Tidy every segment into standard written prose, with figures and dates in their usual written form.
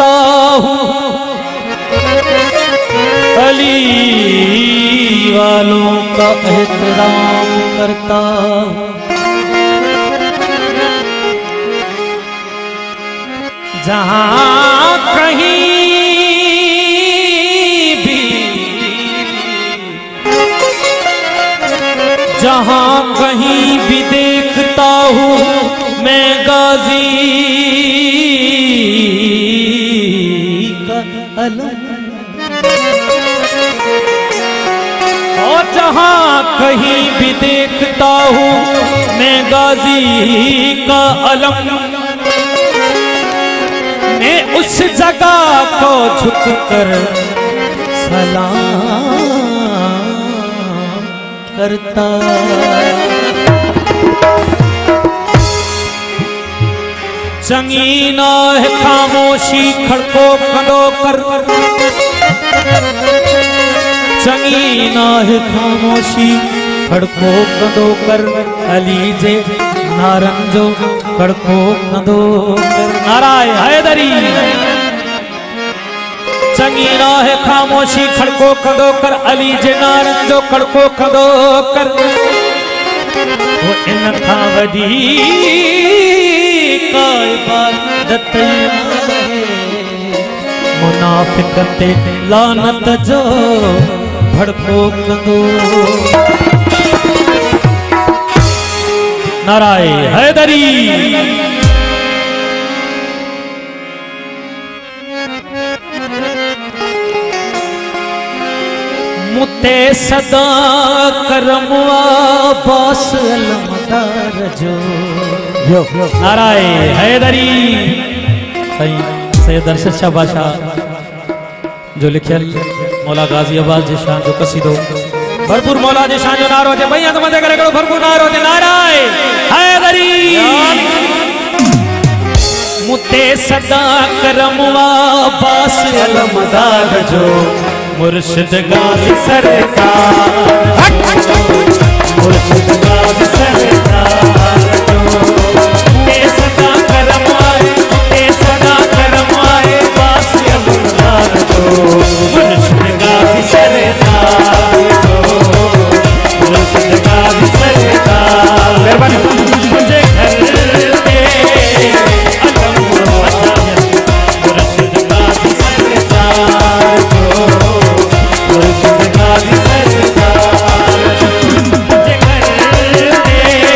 करता हूँ, अली वालों का एहतराम करता हूँ। जहाँ कहीं भी, जहाँ कहीं भी देखता हूँ मैं गाजी का अलम, और जहाँ कहीं भी देखता हूँ मैं गाजी का अलम, मैं उस जगह को झुककर सलाम करता। चंगीना है खामोशी खड़को कंदो कर, चंगीना है खामोशी खड़को कंदो कर, अली जे नारंजो खड़को कंदो कर। नाराय हैदरी। चंगीना है खामोशी खड़को कंदो कर, अली जे नारंजो खड़को कंदो कर। वो इन खां वडी का इबादत मुनाफिक ते लानत जो भड़को कंदो। नाराय हैदरी। मुते सदा करमवा बास अलमदार जो। नाराय हैदरी। सही सैयद अरशद शाह बादशाह जो लिखियल मौला गाजी अब्बास जी शान जो कसीदो भरपूर मौला जी शान जो नारो जे भैया तो मजे करे भरपूर नारो जे नाराय हैदरी। मुते सदा करमवा बास अलमदार जो, मुर्शिद गाजी सरकार, मुर्शिद गाजी सरकार जो। मुते सदा करम आए, मुते सदा करम आए बास अलमदार जो, मुर्शिद गाजी सरकार जो, मुर्शिद गाजी सरकार। मुझे घर पे अलम बचाए, मुर्शिद गाजी सरकार जो, मुर्शिद गाजी सरकार। मुझे घर पे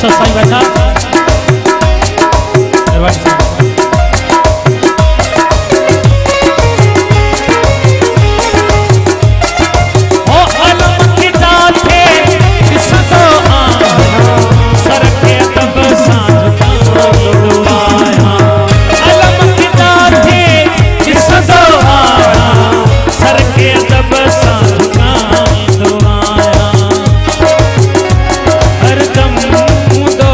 सो साईं बैठा दरबार साईं ओ अलम की जाते किस तो आना सर के तब सांझ का दुआया अलम की जाते किस तो आना सर के तब सांझ का दुआया हरदम दो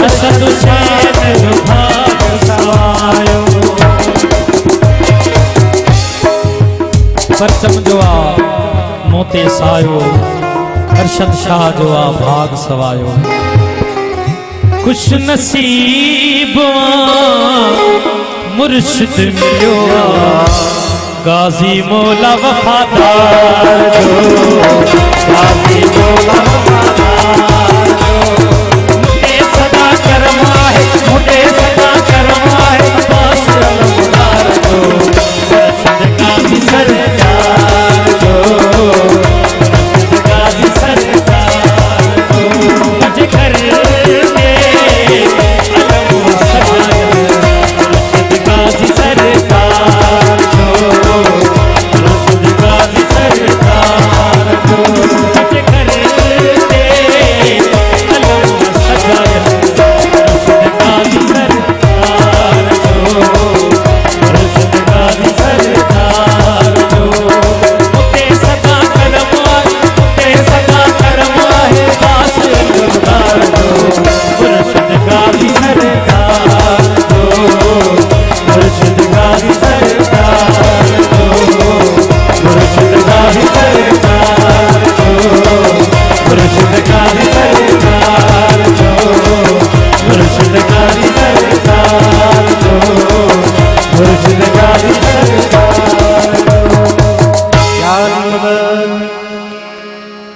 अरशद हुसैन जो भाग सवायो परचम जो आ मोते सायो अरशद शाह जो आ भाग सवायो खुश नसीब मुर्शिद मिलो गाजी मौला वफादार जो गाजी मौला वफादार जो मुझे सदा करमा है मुझे सदा करमा है बस अलमदार जो मुर्शिद गाजी सरकार जो मुर्शिद गाजी सरकार जो मुझे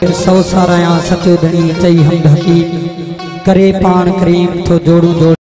घर सौ सारा सचो धनी चई हम हकीम करे पान करीम तो जोड़ू जोड़